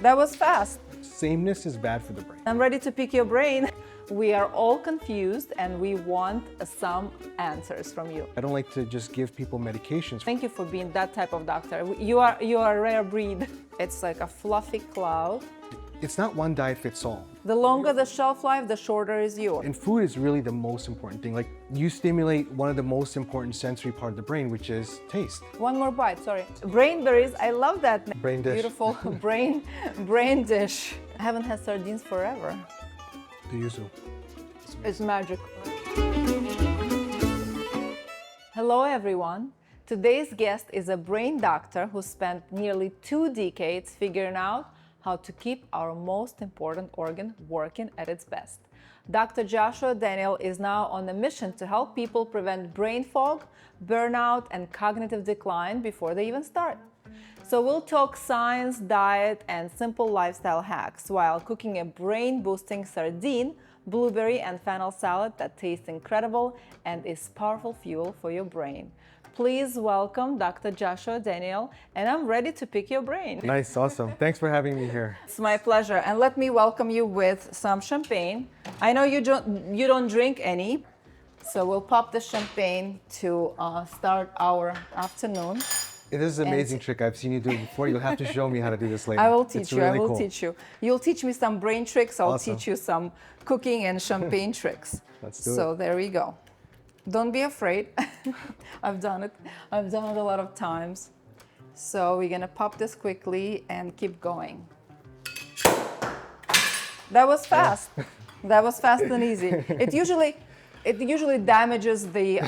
That was fast. Sameness is bad for the brain. I'm ready to pick your brain. We are all confused and we want some answers from you. I don't like to just give people medications. Thank you for being that type of doctor. You are a rare breed. It's like a fluffy cloud. It's not one diet fits all. The longer the shelf life, the shorter is yours. And food is really the most important thing. Like, you stimulate one of the most important sensory part of the brain, which is taste. One more bite, sorry. Brainberries, I love that. Brain dish. Beautiful brain dish. I haven't had sardines forever. The Yuzu. It's magic. Hello everyone. Today's guest is a brain doctor who spent nearly 2 decades figuring out how to keep our most important organ working at its best. Dr. Joshua Daniel is now on a mission to help people prevent brain fog, burnout, and cognitive decline before they even start. So we'll talk science, diet, and simple lifestyle hacks while cooking a brain-boosting sardine, blueberry, and fennel salad that tastes incredible and is powerful fuel for your brain. Please welcome Dr. Joshua Daniel, and I'm ready to pick your brain. Nice, awesome. Thanks for having me here. It's my pleasure, and let me welcome you with some champagne. I know you don't drink any, so we'll pop the champagne to start our afternoon. This is an amazing trick. I've seen you do it before. You'll have to show me how to do this later. I will teach It's you. really I will cool. teach you. You'll teach me some brain tricks. I'll Awesome. teach you some cooking and champagne tricks. Let's do it. So there we go. Don't be afraid. I've done it. I've done it a lot of times. So we're gonna pop this quickly and keep going. That was fast. That was fast and easy. It usually damages the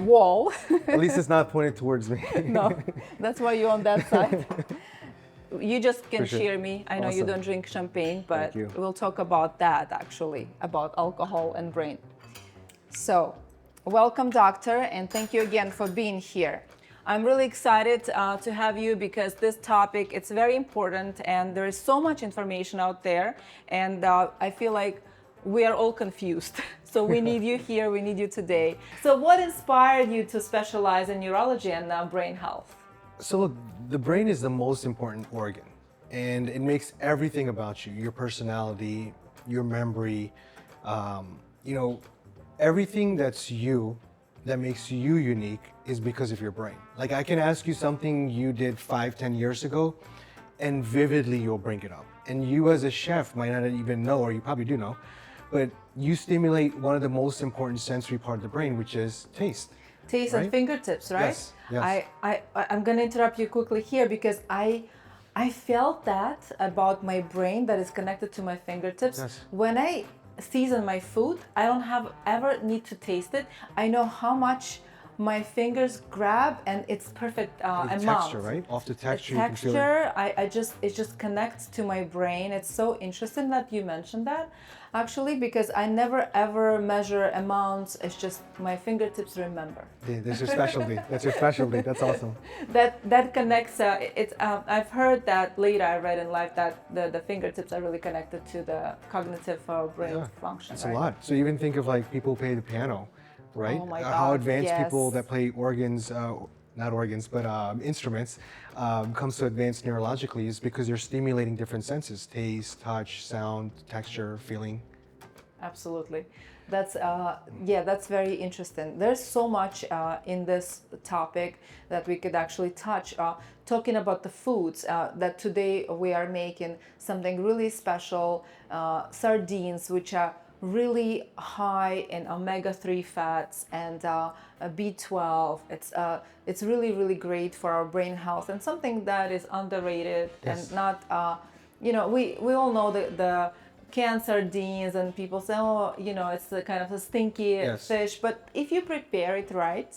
wall. At least it's not pointed towards me. No, that's why you're on that side. You just can Appreciate it. cheer me. I know you Awesome. don't drink champagne, but Thank you. we'll talk about that actually, about alcohol and brain. So, welcome doctor, and thank you again for being here. I'm really excited to have you because this topic, it's very important and there is so much information out there, and I feel like we are all confused. So we need you here, we need you today. So what inspired you to specialize in neurology and brain health? So look, the brain is the most important organ, and it makes everything about you, your personality, your memory, everything that's you, that makes you unique, is because of your brain. Like, I can ask you something you did 5-10 years ago, and vividly you'll bring it up. And you as a chef might not even know, or you probably do know, but you stimulate one of the most important sensory part of the brain, which is taste. Taste Right? and fingertips, right? Yes. I'm gonna interrupt you quickly here because I felt that about my brain that is connected to my fingertips. Yes. When I season my food, I don't ever need to taste it. I know how much my fingers grab, and it's perfect The amount. texture, right? Off the texture, The you can feel it. texture, it just connects to my brain. It's so interesting that you mentioned that, actually, because I never ever measure amounts. It's just my fingertips remember. Yeah, that's your specialty. That's your specialty. That's awesome. That connects. I've heard that later. I read in life that the fingertips are really connected to the cognitive brain Yeah, function. it's right? a lot. So even think of like people who play the piano, right? Oh my How God, advanced yes. people that play organs, not organs, but instruments, comes to advanced neurologically is because they're stimulating different senses: taste, touch, sound, texture, feeling. Absolutely. That's very interesting. There's so much in this topic that we could actually touch. Talking about the foods that today we are making something really special, sardines, which are really high in omega-3 fats and B12. It's really, really great for our brain health, and something that is underrated. Yes. And not, we all know the canned sardines, and people say, it's the kind of a stinky Yes. fish. But if you prepare it right,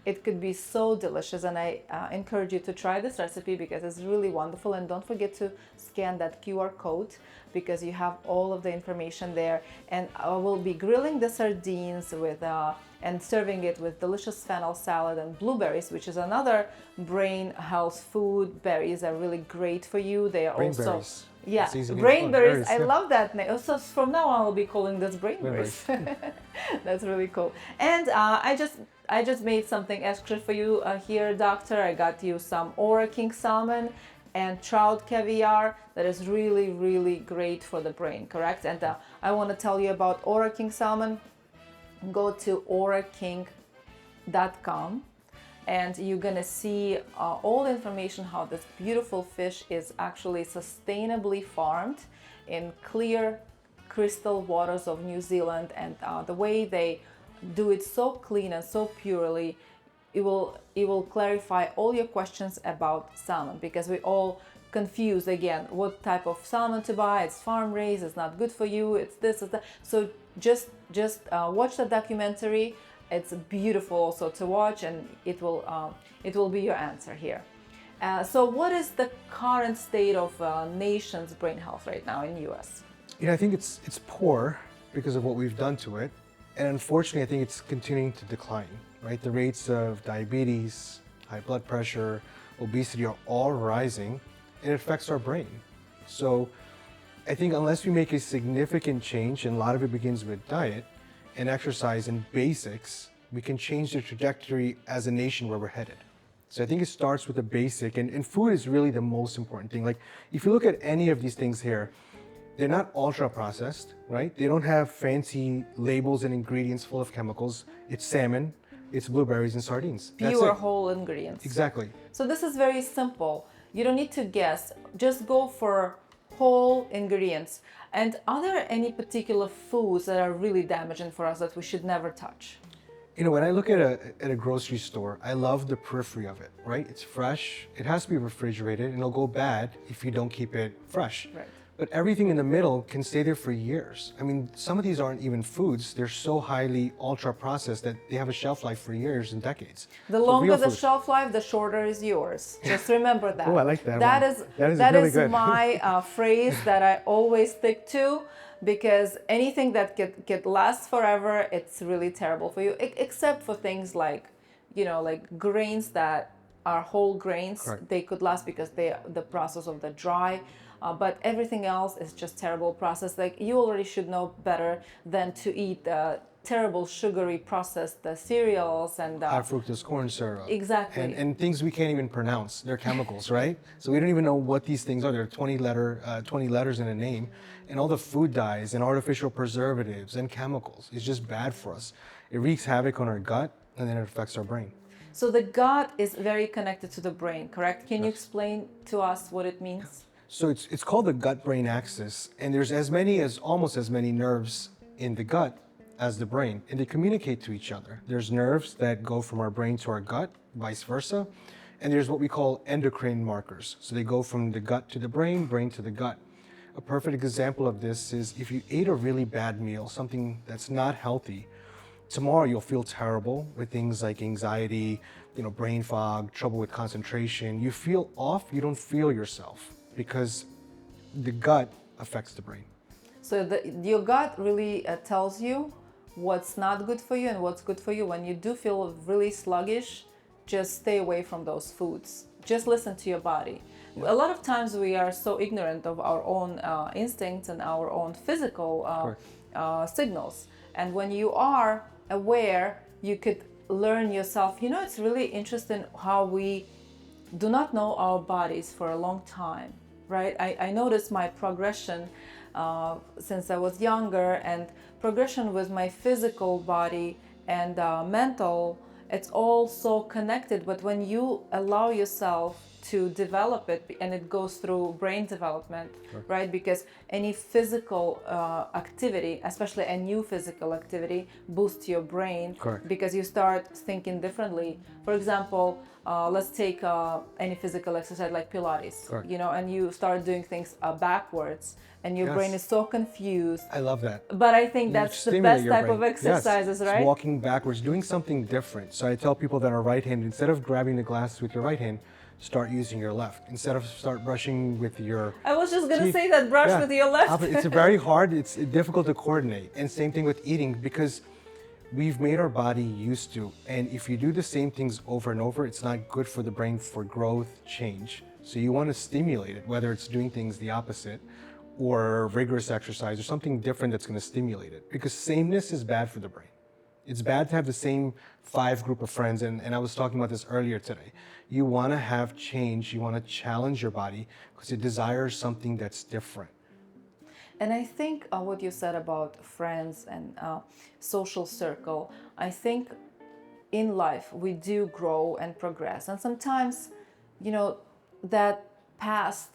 it could be so delicious. And I encourage you to try this recipe because it's really wonderful. And don't forget to scan that QR code because you have all of the information there. And I will be grilling the sardines with and serving it with delicious fennel salad and blueberries, which is another brain health food. Berries are really great for you. They are also Brainberries. yeah, It's easy to brainberries. berries, I yeah. love that name. So from now on, I'll be calling this brainberries. That's really cool. And I just made something extra for you here, doctor. I got you some Ora King salmon, and trout caviar that is really, really great for the brain, correct? And I want to tell you about Ora King salmon. Go to oraking.com and you're gonna see all the information how this beautiful fish is actually sustainably farmed in clear crystal waters of New Zealand, and the way they do it so clean and so purely, it will clarify all your questions about salmon, because we all confused again what type of salmon to buy. It's farm raised, it's not good for you, it's this, it's that. So just watch the documentary. It's beautiful also to watch, and it will be your answer here. So what is the current state of nation's brain health right now in US? I think it's poor because of what we've done to it, and unfortunately I think it's continuing to decline, right? The rates of diabetes, high blood pressure, obesity are all rising, and it affects our brain. So I think unless we make a significant change, and a lot of it begins with diet and exercise and basics, we can change the trajectory as a nation where we're headed. So I think it starts with the basic, and food is really the most important thing. Like if you look at any of these things here, they're not ultra processed, right? They don't have fancy labels and ingredients full of chemicals. It's salmon, it's blueberries and sardines. Pure whole ingredients. Exactly. So this is very simple. You don't need to guess. Just go for whole ingredients. And are there any particular foods that are really damaging for us that we should never touch? When I look at a grocery store, I love the periphery of it, right? It's fresh, it has to be refrigerated, and it'll go bad if you don't keep it fresh. Right. But everything in the middle can stay there for years. I mean, some of these aren't even foods. They're so highly ultra processed that they have a shelf life for years and decades. The longer the shelf life, the shorter is yours. Just remember that. Oh, I like that. That really is good. my phrase that I always stick to, because anything that could last forever, it's really terrible for you, except for things like, like grains that are whole grains. Correct. They could last because the process of the dry. But everything else is just terrible process. Like you already should know better than to eat terrible sugary processed cereals and high fructose corn syrup. Exactly. And things we can't even pronounce. They're chemicals, right? So we don't even know what these things are. There are 20 letters in a name, and all the food dyes and artificial preservatives and chemicals. It's just bad for us. It wreaks havoc on our gut, and then it affects our brain. So the gut is very connected to the brain, correct? Can you explain to us what it means? So it's called the gut-brain axis, and there's almost as many nerves in the gut as the brain, and they communicate to each other. There's nerves that go from our brain to our gut, vice versa, and there's what we call endocrine markers. So they go from the gut to the brain to the gut. A perfect example of this is if you ate a really bad meal, something that's not healthy, tomorrow you'll feel terrible with things like anxiety, brain fog, trouble with concentration. You feel off, you don't feel yourself, because the gut affects the brain. So your gut really tells you what's not good for you and what's good for you. When you do feel really sluggish, just stay away from those foods. Just listen to your body. Yeah. A lot of times we are so ignorant of our own instincts and our own physical signals. And when you are aware, you could learn yourself. It's really interesting how we do not know our bodies for a long time. Right? I noticed my progression since I was younger, and progression with my physical body and mental, it's all so connected. But when you allow yourself to develop it, and it goes through brain development, sure. Right? Because any physical activity, especially a new physical activity, boosts your brain. Correct. Because you start thinking differently. For example, let's take any physical exercise like Pilates, correct. And you start doing things backwards, and your brain is so confused. I love that. But I think that's the best type of exercises, yes. Right? It's walking backwards, doing something different. So I tell people that are right-handed, instead of grabbing the glass with your right hand, start using your left. Instead of start brushing with your I was just going to say that, brush with your left. It's very hard, it's difficult to coordinate. And same thing with eating, because we've made our body used to. And if you do the same things over and over, it's not good for the brain for growth, change. So you want to stimulate it, whether it's doing things the opposite or rigorous exercise or something different that's going to stimulate it. Because sameness is bad for the brain. It's bad to have the same 5 group of friends, and I was talking about this earlier today. You want to have change, you want to challenge your body because it desires something that's different. And I think what you said about friends and social circle, I think in life we do grow and progress. And sometimes, that past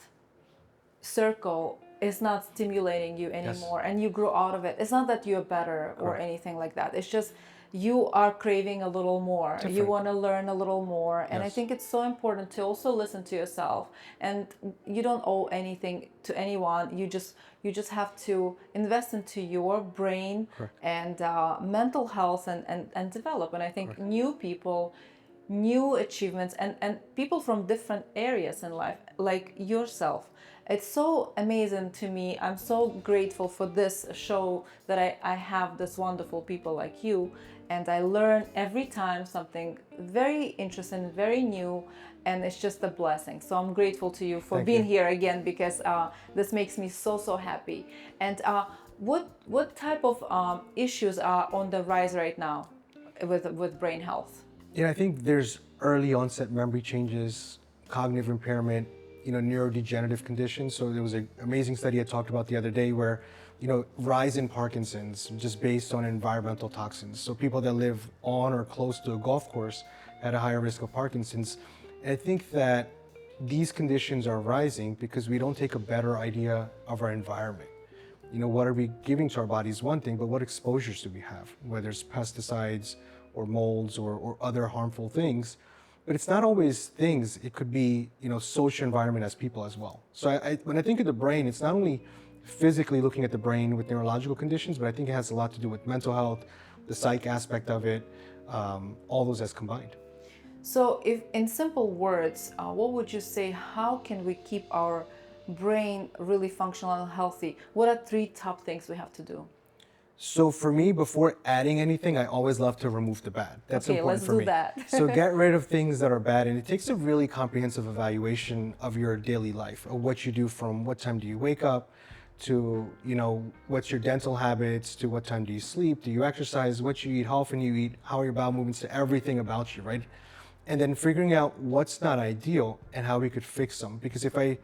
circle is not stimulating you anymore, and you grow out of it. It's not that you're better or anything like that. It's just you are craving a little more. Different. You want to learn a little more. And I Yes. think it's so important to also listen to yourself. And you don't owe anything to anyone. You just have to invest into your brain and mental health and develop. And I think new people, new achievements, and people from different areas in life, like yourself. It's so amazing to me. I'm so grateful for this show that I have this wonderful people like you, and I learn every time something very interesting, very new, and it's just a blessing. So I'm grateful to you for Thank being you. here again, because this makes me so happy. And what type of issues are on the rise right now with brain health? I think there's early onset memory changes, cognitive impairment, neurodegenerative conditions. So there was an amazing study I talked about the other day where, rise in Parkinson's just based on environmental toxins. So people that live on or close to a golf course had a higher risk of Parkinson's. And I think that these conditions are rising because we don't take a better idea of our environment. What are we giving to our bodies, one thing, but what exposures do we have, whether it's pesticides or molds or other harmful things. But it's not always things. It could be, social environment as people as well. So when I think of the brain, it's not only physically looking at the brain with neurological conditions, but I think it has a lot to do with mental health, the psych aspect of it, all those as combined. So if in simple words, what would you say, how can we keep our brain really functional and healthy? What are 3 top things we have to do? So for me, before adding anything, I always love to remove the bad. That's Okay, important let's for do me. that. So get rid of things that are bad, and it takes a really comprehensive evaluation of your daily life, of what you do from what time do you wake up to, what's your dental habits, to what time do you sleep, do you exercise, what you eat, how often you eat, how are your bowel movements, to everything about you, right? And then figuring out what's not ideal and how we could fix them. Because if I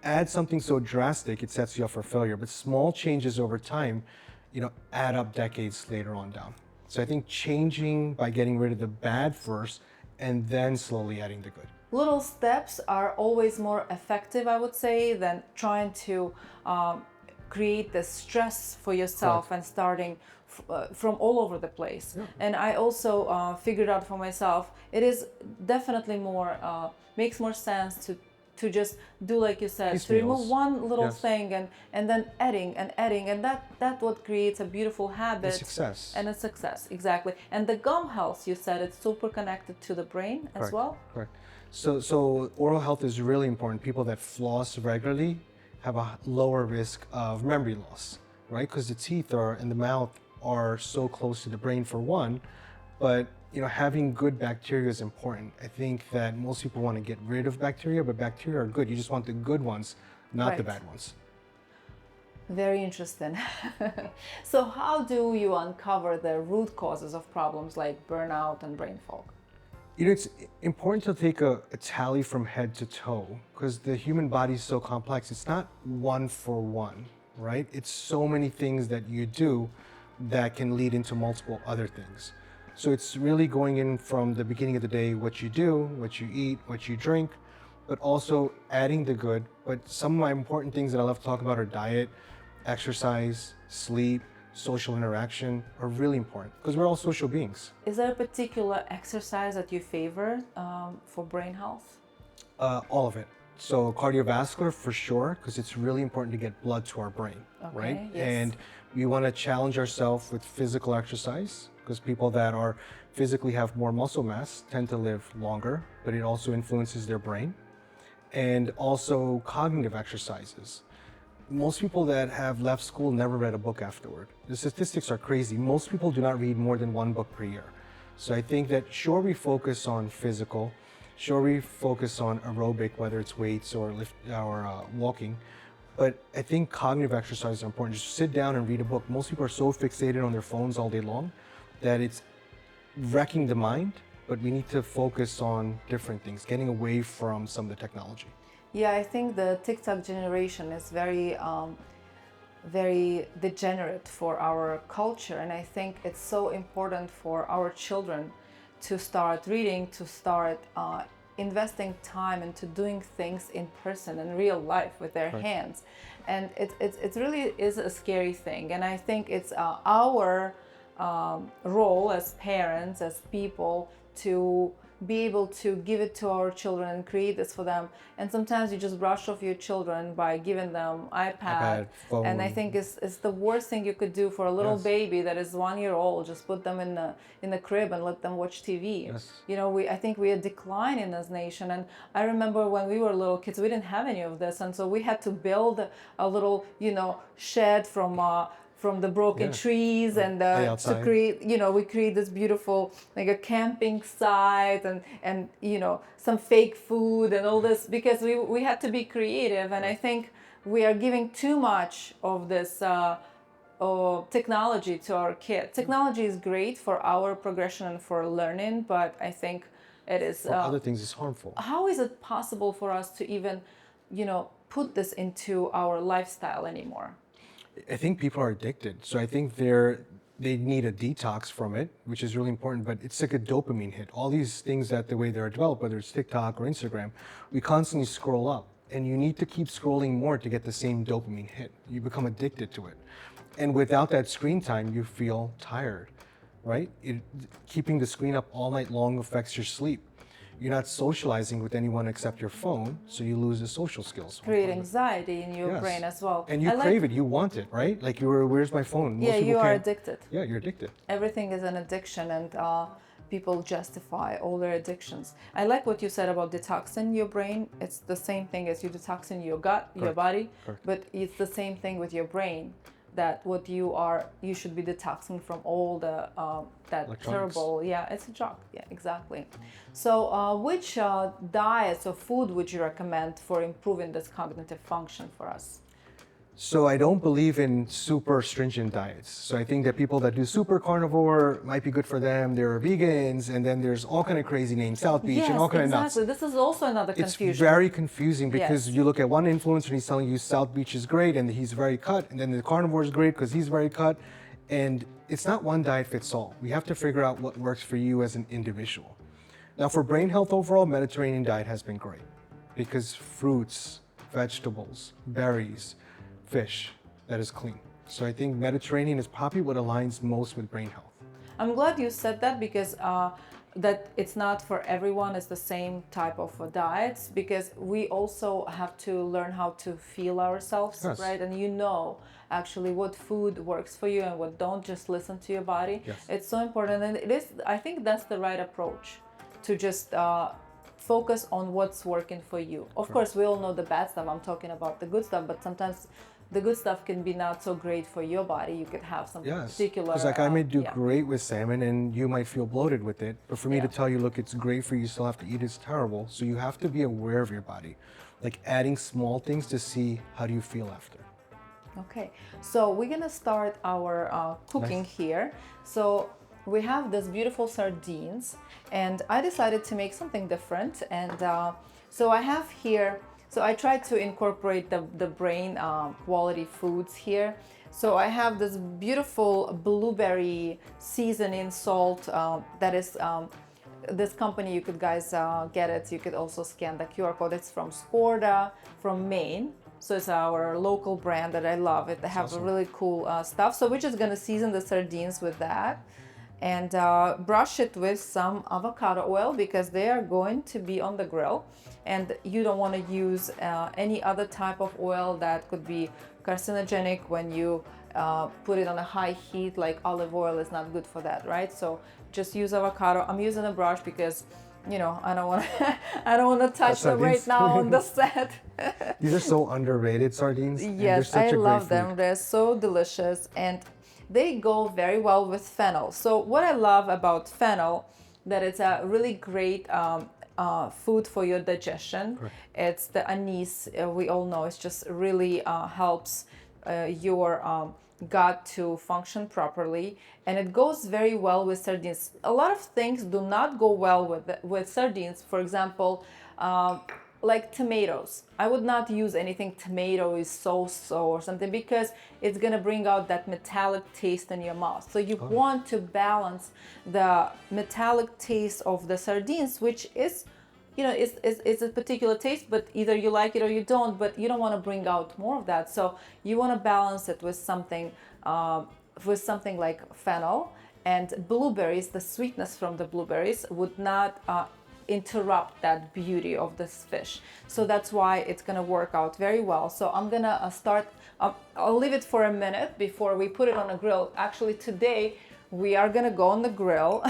add something so drastic, it sets you up for failure. But small changes over time, add up decades later on down. So I think changing by getting rid of the bad first and then slowly adding the good. Little steps are always more effective, I would say, than trying to create the stress for yourself and starting from all over the place. Yeah. And I also figured out for myself, it is definitely more, makes more sense to just do like you said, to remove one little thing and then adding, and that what creates a beautiful habit. A success. And a success, exactly. And the gum health, you said, it's super connected to the brain as well. Correct. So oral health is really important. People that floss regularly have a lower risk of memory loss, right? Because the teeth and the mouth are so close to the brain for one, but having good bacteria is important. I think that most people want to get rid of bacteria, but bacteria are good. You just want the good ones, not the bad ones. Very interesting. So how do you uncover the root causes of problems like burnout and brain fog? It's important to take a tally from head to toe because the human body is so complex. It's not one for one, right? It's so many things that you do that can lead into multiple other things. So it's really going in from the beginning of the day, what you do, what you eat, what you drink, but also adding the good. But some of my important things that I love to talk about are diet, exercise, sleep, social interaction are really important because we're all social beings. Is there a particular exercise that you favor for brain health? All of it. So cardiovascular for sure, because it's really important to get blood to our brain, right? Yes. And we want to challenge ourselves with physical exercise because people that are physically have more muscle mass tend to live longer, but it also influences their brain. And also cognitive exercises. Most people that have left school never read a book afterward. The statistics are crazy. Most people do not read more than 1 book per year. So I think that sure we focus on physical, sure we focus on aerobic, whether it's weights or walking, but I think cognitive exercises are important. Just sit down and read a book. Most people are so fixated on their phones all day long that it's wrecking the mind, but we need to focus on different things, getting away from some of the technology. Yeah, I think the TikTok generation is very degenerate for our culture, and I think it's so important for our children to start reading, to start investing time into doing things in person in real life with their hands. And it really is a scary thing, and I think it's our role as parents, as people, to be able to give it to our children and create this for them. And sometimes you just brush off your children by giving them iPad, phone. and I think it's the worst thing you could do for a little Yes. baby that is 1 year old. Just put them in the crib and let them watch TV. Yes. You know, I think we are declining as nation. And I remember when we were little kids, we didn't have any of this, and so we had to build a little, shed from the broken trees, and to create, we create this beautiful, like a camping site, and some fake food and all this, because we had to be creative. And I think we are giving too much of this technology to our kids. Technology is great for our progression and for learning, but I think it is For other things, it's harmful. how is it possible for us to even put this into our lifestyle anymore? I think people are addicted. So I think they need a detox from it, which is really important, but it's like a dopamine hit. All these things that the way they're developed, whether it's TikTok or Instagram, we constantly scroll up, and you need to keep scrolling more to get the same dopamine hit. You become addicted to it. And without that screen time, you feel tired, right? Keeping the screen up all night long affects your sleep. You're not socializing with anyone except your phone, so you lose the social skills. Create anxiety in your Yes. brain as well. And you crave it, you want it, right? Like where's my phone? Most Yeah, people you are can't- addicted. Yeah, you're addicted. Everything is an addiction, and people justify all their addictions. I like what you said about detoxing your brain. It's the same thing as you detoxing your gut, your body, but it's the same thing with your brain. That you should be detoxing from all the that terrible. Yeah, it's a drug. Yeah, exactly. So, which diets or food would you recommend for improving this cognitive function for us? So I don't believe in super stringent diets. So I think that people that do super carnivore might be good for them. They're vegans, and then there's all kind of crazy names, South Beach, and all kind of nuts. Exactly. This is also another confusion. It's very confusing because Yes. you look at one influencer and he's telling you South Beach is great and he's very cut, and then the carnivore is great because he's very cut. And it's not one diet fits all. We have to figure out what works for you as an individual. Now, for brain health overall, Mediterranean diet has been great because fruits, vegetables, berries, fish, that is clean. So I think Mediterranean is probably what aligns most with brain health. I'm glad you said that, because that it's not for everyone, it's the same type of diets, because we also have to learn how to feel ourselves, Yes. right? And actually what food works for you and what don't. Just listen to your body. Yes. It's so important, and I think that's the right approach, to just focus on what's working for you. Of course, we all know the bad stuff. I'm talking about the good stuff, but sometimes the good stuff can be not so great for your body. You could have some particular. Because like I may do great with salmon, and you might feel bloated with it. But for me to tell you, look, it's great for you, you still have to eat. It's terrible. So you have to be aware of your body, like adding small things to see how do you feel after. Okay, so we're gonna start our cooking here. So we have this beautiful sardines, and I decided to make something different. And so I have here. So I tried to incorporate the brain quality foods here. So I have this beautiful blueberry seasoning salt that is this company. You could guys get it. You could also scan the QR code. It's from Skorda from Maine. So it's our local brand that I love it. They have really cool stuff. So we're just gonna season the sardines with that, and brush it with some avocado oil, because they are going to be on the grill, and you don't want to use any other type of oil that could be carcinogenic when you put it on a high heat. Like olive oil is not good for that, right? So just use avocado. I'm using a brush because I don't want to I don't want to touch them right now on the set. These are so underrated sardines. Yes, I love them. They're so delicious, and they go very well with fennel. So what I love about fennel, that it's a really great food for your digestion. Correct. It's the anise, we all know, it just really helps your gut to function properly, and it goes very well with sardines. A lot of things do not go well with sardines. For example, like tomatoes. I would not use anything tomato is so or something, because it's gonna bring out that metallic taste in your mouth. So you want to balance the metallic taste of the sardines, which is, you know, it's a particular taste, but either you like it or you don't, but you don't want to bring out more of that. So you want to balance it with something like fennel and blueberries. The sweetness from the blueberries would not interrupt that beauty of this fish. So that's why it's going to work out very well. So I'm going to start, I'll leave it for a minute before we put it on a grill. Actually, today we are going to go on the grill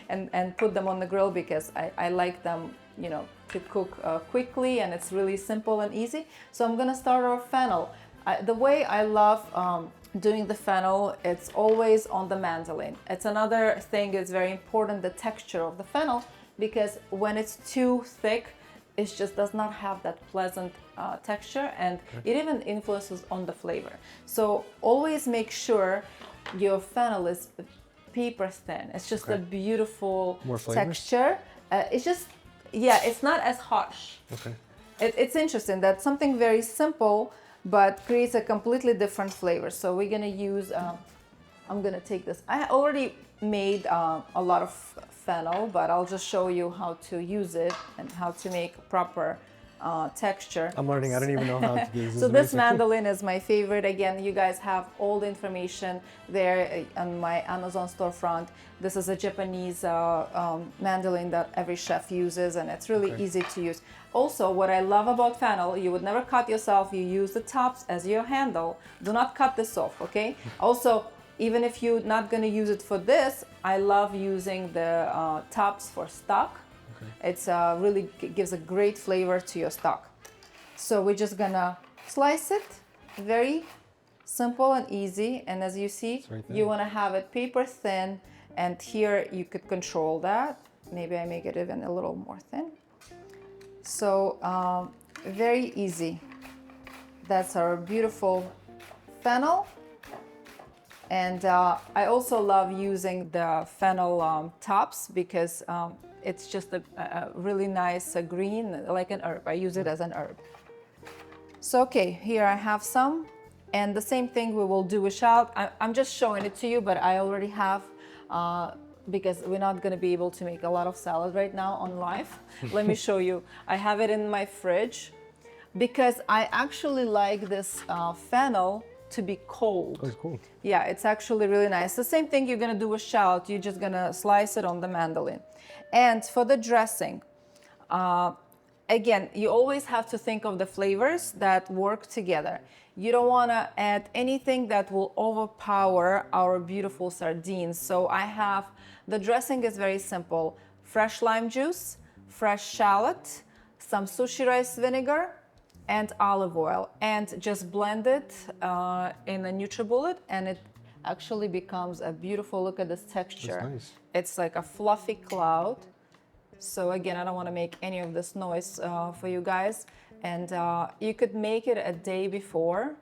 and put them on the grill, because I like them, you know, to cook quickly, and it's really simple and easy. So I'm gonna start our fennel. The way I love doing the fennel, it's always on the mandolin. It's another thing that's very important, the texture of the fennel, because when it's too thick, it just does not have that pleasant texture, and it even influences on the flavor. So always make sure your fennel is paper thin. It's just a beautiful texture. It's just, yeah, it's not as harsh. Okay. It's interesting that something very simple but creates a completely different flavor. So we're gonna use, I'm gonna take this. I already made a lot of fennel, but I'll just show you how to use it and how to make proper texture. I'm learning. I don't even know how to do this. So this mandolin is my favorite. Again, you guys have all the information there on my Amazon storefront. This is a Japanese mandolin that every chef uses, and it's really easy to use. Also, what I love about fennel, you would never cut yourself. You use the tops as your handle. Do not cut this off, okay? Also, even if you're not going to use it for this, I love using the tops for stock. It's really gives a great flavor to your stock. So we're just gonna slice it, very simple and easy. And as you see, you want to have it paper thin, and here you could control that. Maybe I make it even a little more thin. So very easy. That's our beautiful fennel. And I also love using the fennel tops, because it's just a really nice green, like an herb. I use it as an herb. So, okay, here I have some. And the same thing we will do with shallot. I'm just showing it to you, but I already have, because we're not going to be able to make a lot of salad right now on live. Let me show you. I have it in my fridge, because I actually like this fennel to be cold. Oh, it's cool. Yeah, it's actually really nice. The same thing you're gonna do with shallot. You're just gonna slice it on the mandolin. And for the dressing, again, you always have to think of the flavors that work together. You don't wanna add anything that will overpower our beautiful sardines. So I have, the dressing is very simple. Fresh lime juice, fresh shallot, some sushi rice vinegar, and olive oil, and just blend it in a NutriBullet, and it actually becomes a beautiful, look at this texture. That's nice. It's like a fluffy cloud. So again, I don't want to make any of this noise for you guys. And you could make it a day before,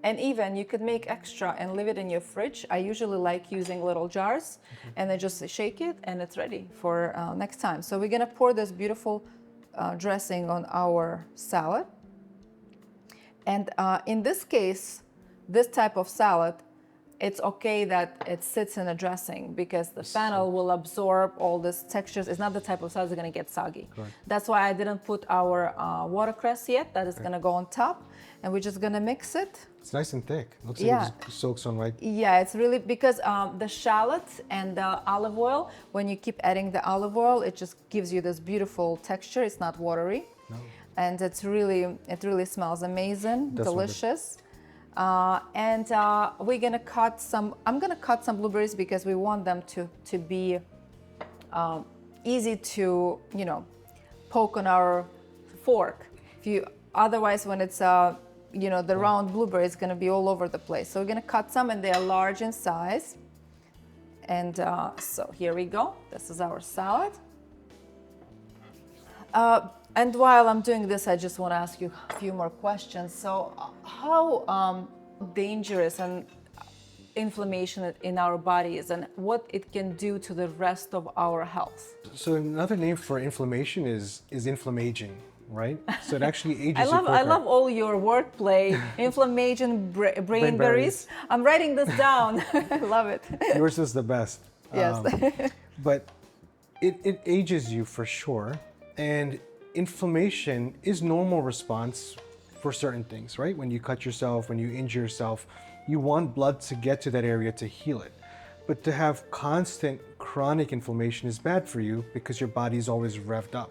and even you could make extra and leave it in your fridge. I usually like using little jars, and then just shake it, and it's ready for next time. So we're gonna pour this beautiful dressing on our salad. And in this case, this type of salad, it's okay that it sits in a dressing, because the fennel will absorb all these textures. It's not the type of salad that's gonna get soggy. Correct. That's why I didn't put our watercress yet. That is gonna go on top, and we're just gonna mix it. It's nice and thick. Looks like it just soaks on right. Yeah, it's really, because the shallot and the olive oil, when you keep adding the olive oil, it just gives you this beautiful texture. It's not watery. No. And it really smells amazing, delicious. And we're gonna cut some, I'm gonna cut some blueberries, because we want them to be easy to, you know, poke on our fork. Otherwise, when it's, you know, the round blueberry is gonna be all over the place. So we're gonna cut some, and they are large in size. And so here we go. This is our salad. And while I'm doing this, I just want to ask you a few more questions. So how dangerous and inflammation in our bodies and what it can do to the rest of our health. So another name for inflammation is inflamm-aging, right? So it actually ages you quicker. I love all your wordplay. Inflamm-aging, brainberries. I'm writing this down. I love it. Yours is the best. Yes. But it ages you for sure. And inflammation is normal response for certain things, right? When you cut yourself, when you injure yourself, you want blood to get to that area to heal it. But to have constant chronic inflammation is bad for you because your body is always revved up.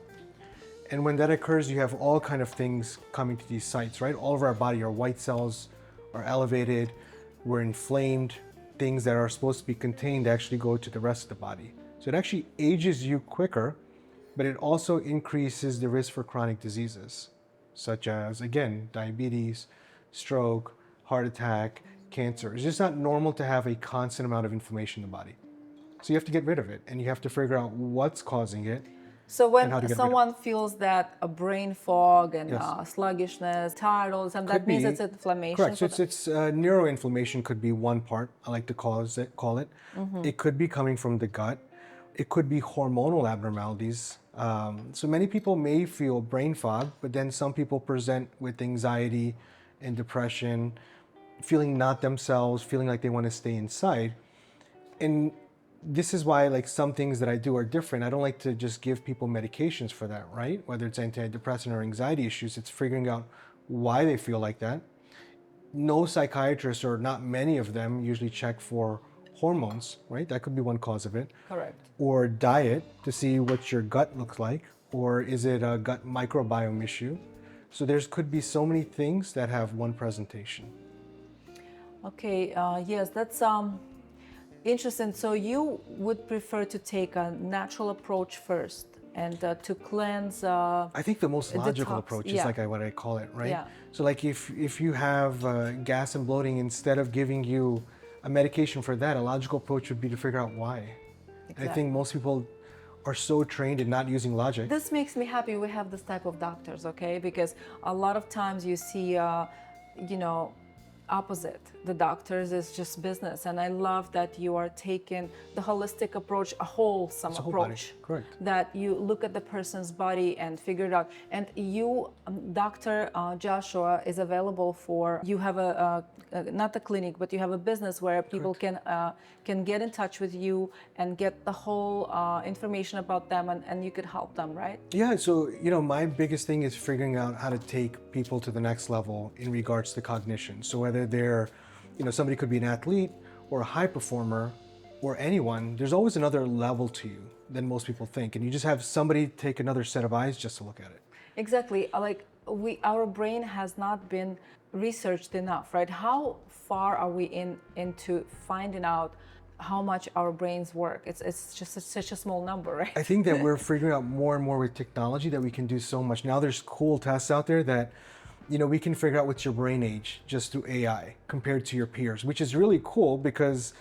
And when that occurs, you have all kind of things coming to these sites, right? All of our body, our white cells are elevated, we're inflamed, things that are supposed to be contained actually go to the rest of the body. So it actually ages you quicker, but it also increases the risk for chronic diseases, such as, again, diabetes, stroke, heart attack, cancer. It's just not normal to have a constant amount of inflammation in the body. So you have to get rid of it, and you have to figure out what's causing it. So when someone feels that a brain fog and Yes. Sluggishness, tired all the time, that means it's inflammation. Correct. So it's neuroinflammation could be one part. I like to call it. It could be coming from the gut. It could be hormonal abnormalities. So many people may feel brain fog, but then some people present with anxiety and depression, feeling not themselves, feeling like they want to stay inside. And this is why like some things that I do are different. I don't like to just give people medications for that, right? Whether it's antidepressant or anxiety issues, it's figuring out why they feel like that. No psychiatrists, or not many of them, usually check for hormones, right? That could be one cause of it. Correct. Or diet to see what your gut looks like, or is it a gut microbiome issue? So there's could be so many things that have one presentation. Okay, yes, that's interesting. So you would prefer to take a natural approach first and to cleanse. I think the most logical detox, approach is yeah. like what I call it, right? Yeah. So like if you have gas and bloating, instead of giving you a medication for that, a logical approach would be to figure out why. Exactly. And I think most people are so trained in not using logic. This makes me happy we have this type of doctors, okay? Because a lot of times you see, opposite. The doctors is just business. And I love that you are taking the holistic approach, a wholesome Whole body, approach. correct. That you look at the person's body and figure it out. And you, Dr. Joshua, is available for, you have not a clinic, but you have a business where people can get in touch with you and get the whole information about them, and you could help them, right? Yeah, so my biggest thing is figuring out how to take people to the next level in regards to cognition. So whether they're, somebody could be an athlete or a high performer or anyone, there's always another level to you than most people think. And you just have somebody take another set of eyes just to look at it. Exactly. Like our brain has not been researched enough, right? How far are we into finding out how much our brains work? It's just such a small number, right? I think that we're figuring out more and more with technology that we can do so much. Now there's cool tests out there that, we can figure out what's your brain age just through AI compared to your peers, which is really cool because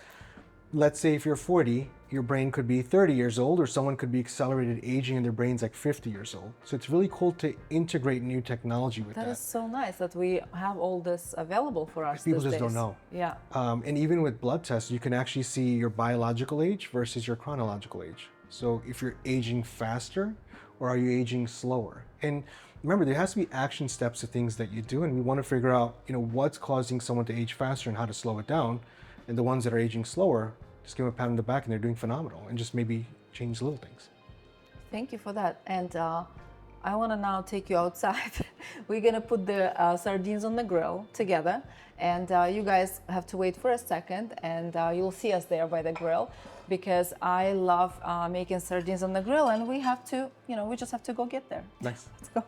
let's say if you're 40, your brain could be 30 years old, or someone could be accelerated aging and their brain's like 50 years old. So it's really cool to integrate new technology with that. That is so nice that we have all this available for us. People these just don't days. know. Yeah. And even with blood tests, you can actually see your biological age versus your chronological age. So if you're aging faster, or are you aging slower? And remember, there has to be action steps to things that you do, and we want to figure out, what's causing someone to age faster and how to slow it down. And the ones that are aging slower, just give them a pat on the back and they're doing phenomenal, and just maybe change little things. Thank you for that. And I want to now take you outside. We're going to put the sardines on the grill together, and you guys have to wait for a second, and you'll see us there by the grill, because I love making sardines on the grill, and we have to, we just have to go get there. Nice. Let's go.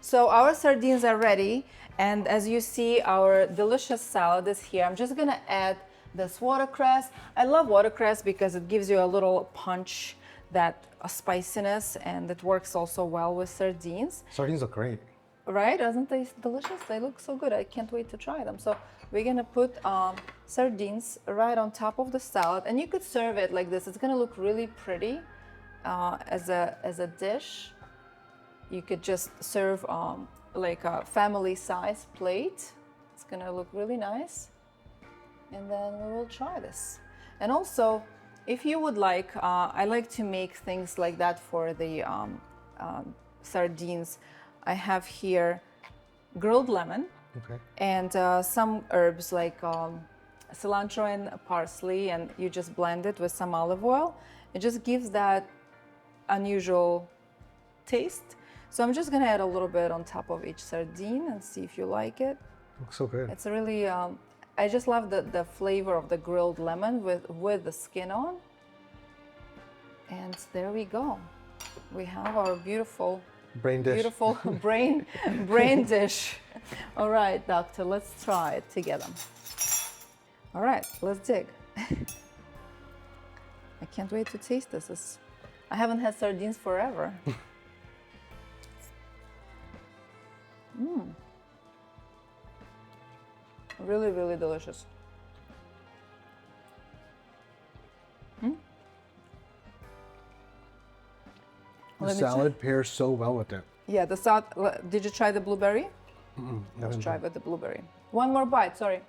So our sardines are ready, and as you see, our delicious salad is here. I'm just gonna add this watercress. I love watercress because it gives you a little punch, that spiciness, and it works also well with sardines. Sardines look great. Right? Aren't they delicious? They look so good. I can't wait to try them. So we're gonna put sardines right on top of the salad, and you could serve it like this. It's gonna look really pretty as a dish. you could just serve like a family size plate. It's gonna look really nice. And then we will try this. And also, if you would like, I like to make things like that for the sardines. I have here grilled lemon, Okay. and some herbs like cilantro and parsley, and you just blend it with some olive oil. It just gives that unusual taste. So I'm just gonna add a little bit on top of each sardine and see if you like it. Looks so good. It's really, I just love the flavor of the grilled lemon with the skin on. And there we go. We have our beautiful Brain dish. beautiful brain dish. All right, doctor, let's try it together. All right, let's dig. I can't wait to taste this. I haven't had sardines forever. Really, really delicious. The salad pairs so well with it. Yeah, the salad. Did you try the blueberry? Let's try with the blueberry. One more bite, sorry.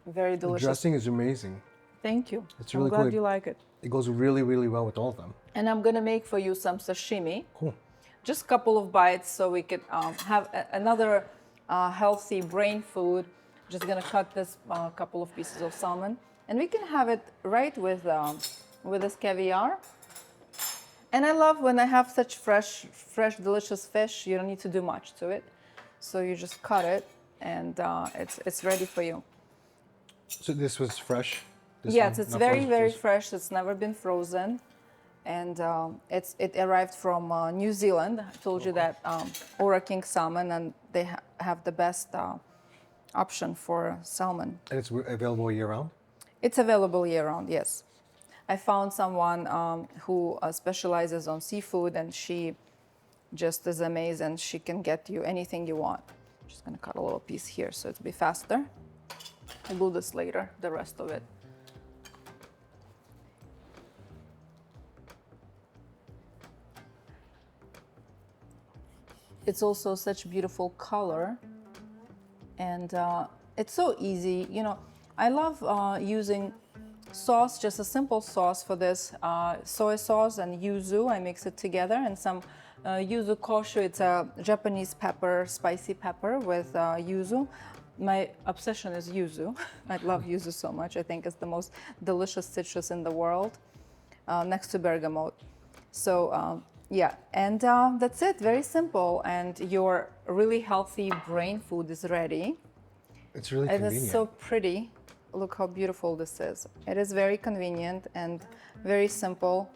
Very The delicious. dressing is amazing. Thank you. It's really I'm glad cool. you like it. It goes really, really well with all of them. And I'm gonna make for you some sashimi. Cool. Just a couple of bites so we could have another healthy brain food. Just gonna cut this couple of pieces of salmon, and we can have it right with this caviar. And I love when I have such fresh, delicious fish. You don't need to do much to it, so you just cut it, and it's ready for you. So this was fresh? This Yes, one? it's Not very, frozen? very fresh. It's never been frozen. And it arrived from New Zealand. I told you that Ora King salmon, and they have the best option for salmon. And it's available year round? It's available year round, yes. I found someone who specializes on seafood, and she just is amazing. She can get you anything you want. I'm just gonna cut a little piece here so it'll be faster. I'll do this later, the rest of it. It's also such beautiful color, and it's so easy. You know, I love using sauce, just a simple sauce for this, soy sauce and yuzu. I mix it together, and some yuzu koshu. It's a Japanese pepper, spicy pepper with yuzu. My obsession is yuzu. I love yuzu so much. I think it's the most delicious citrus in the world, next to bergamot. So yeah, and that's it. Very simple, and your really healthy brain food is ready. It's really It convenient. is so pretty. Look how beautiful this is. It is very convenient and very simple.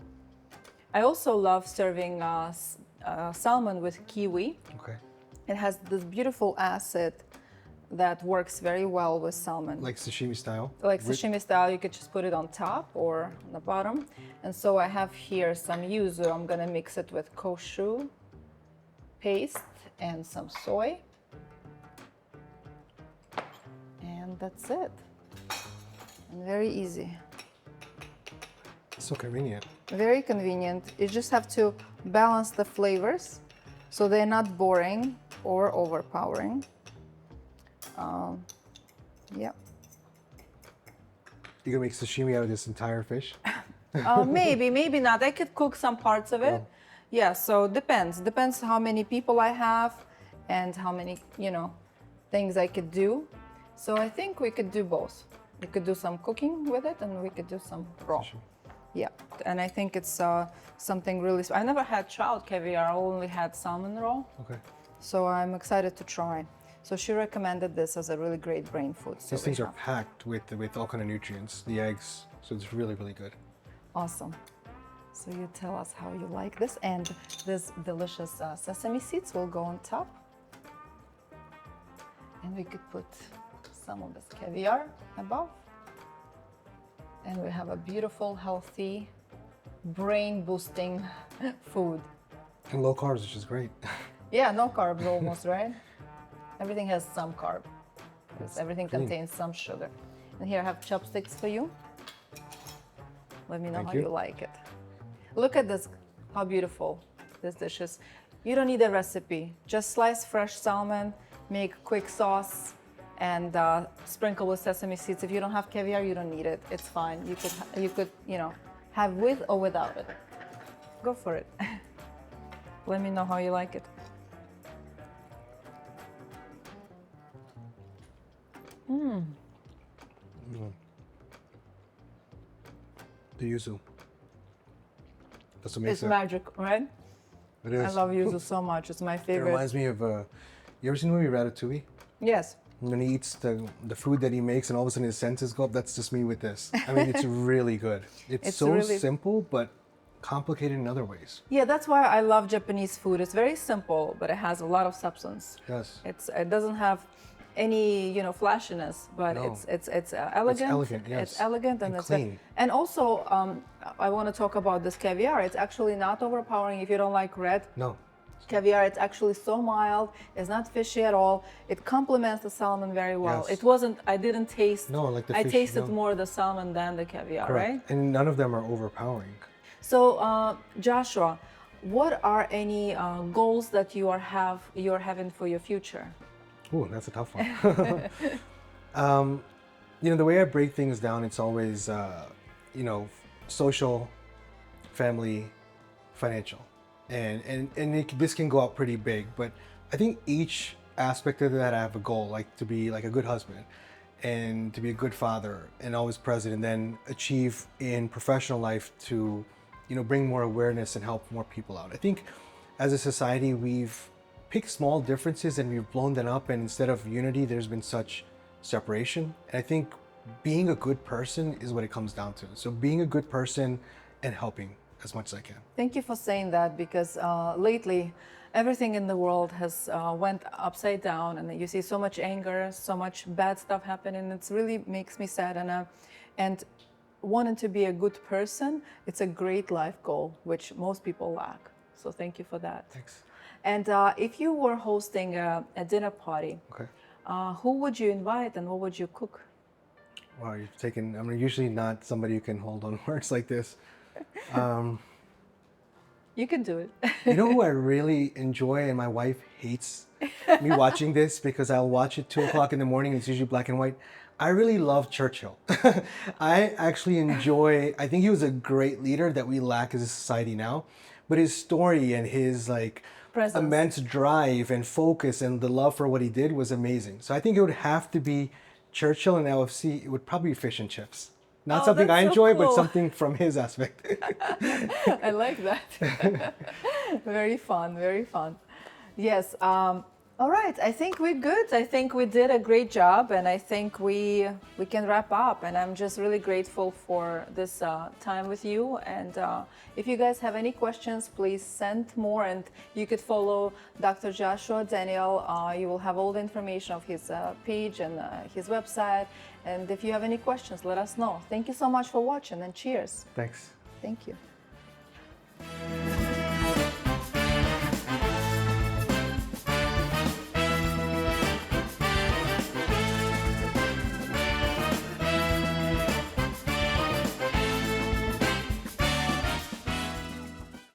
I also love serving salmon with kiwi. Okay. It has this beautiful acid that works very well with salmon. Like sashimi style? Like sashimi style, you could just put it on top or on the bottom. And so I have here some yuzu. I'm gonna mix it with koshu paste and some soy. And that's it. And very easy. So convenient. Very convenient. You just have to balance the flavors so they're not boring or overpowering. Yeah. You can make sashimi out of this entire fish? Maybe, maybe not. I could cook some parts of it. Yeah, so depends. Depends how many people I have and how many, things I could do. So I think we could do both. We could do some cooking with it, and we could do some raw. Yeah, and I think it's something really. I never had trout caviar. I only had salmon raw. Okay. So I'm excited to try. So she recommended this as a really great brain food. So These things are packed with all kind of nutrients, the eggs. So it's really, really good. Awesome. So you tell us how you like this, and this delicious sesame seeds will go on top. And we could put some of this caviar above. And we have a beautiful, healthy, brain-boosting food. And low carbs, which is great. Yeah, no carbs almost, right? Everything has some carb. because everything clean. contains some sugar. And here I have chopsticks for you. Let me know Thank how you. you like it. Look at this, how beautiful this dish is. You don't need a recipe. Just slice fresh salmon, make quick sauce, and sprinkle with sesame seeds. If you don't have caviar, you don't need it. It's fine. You could, have with or without it. Go for it. Let me know how you like it. The yuzu. That's what makes It's it. magic, right? It is. I love yuzu so much. It's my It favorite. reminds me of, you ever seen the movie Ratatouille? Yes. When he eats the food that he makes and all of a sudden his senses go up, that's just me with this. I mean, it's really good. It's so really- simple, but complicated in other ways. Yeah, that's why I love Japanese food. It's very simple, but it has a lot of substance. Yes. It doesn't have any flashiness, but No. it's elegant. elegant, yes. It's elegant and And it's clean. And also, I want to talk about this caviar. It's actually not overpowering if you don't like red. No. Caviar, it's actually so mild. It's not fishy at all. It complements the salmon very well. Yes. It wasn't. I didn't taste. No, like the I fish, tasted no. more the salmon than the caviar, Correct. right? And none of them are overpowering. So, Joshua, what are any goals that you're having for your future? Ooh, that's a tough one. The way I break things down, it's always, social, family, financial. And this can go out pretty big, but I think each aspect of that I have a goal, like to be like a good husband and to be a good father and always present, and then achieve in professional life to, bring more awareness and help more people out. I think as a society, we've picked small differences and we've blown them up, and instead of unity, there's been such separation. And I think being a good person is what it comes down to. So being a good person and helping as much as I can. Thank you for saying that, because lately everything in the world has went upside down, and you see so much anger, so much bad stuff happening. It really makes me sad, and wanting to be a good person, it's a great life goal, which most people lack. So thank you for that. Thanks. And if you were hosting a dinner party, Okay. who would you invite and what would you cook? Wow, I'm usually not somebody who can hold on words like this. You can do it. You know who I really enjoy, and my wife hates me watching this because I'll watch it 2:00 in the morning. And it's usually black and white. I really love Churchill. I actually enjoy. I think he was a great leader that we lack as a society now. But his story and his Presence. immense drive and focus and the love for what he did was amazing. So I think it would have to be Churchill, and LFC. It would probably be fish and chips. Not Oh, something that's I so enjoy, cool. but something from his aspect. I like that. Very fun, very fun. Yes. All right. I think we're good. I think we did a great job, and I think we can wrap up. And I'm just really grateful for this time with you. And if you guys have any questions, please send more. And you could follow Dr. Joshua Daniel. You will have all the information of his page and his website. And if you have any questions, let us know. Thank you so much for watching, and cheers. Thanks. Thank you.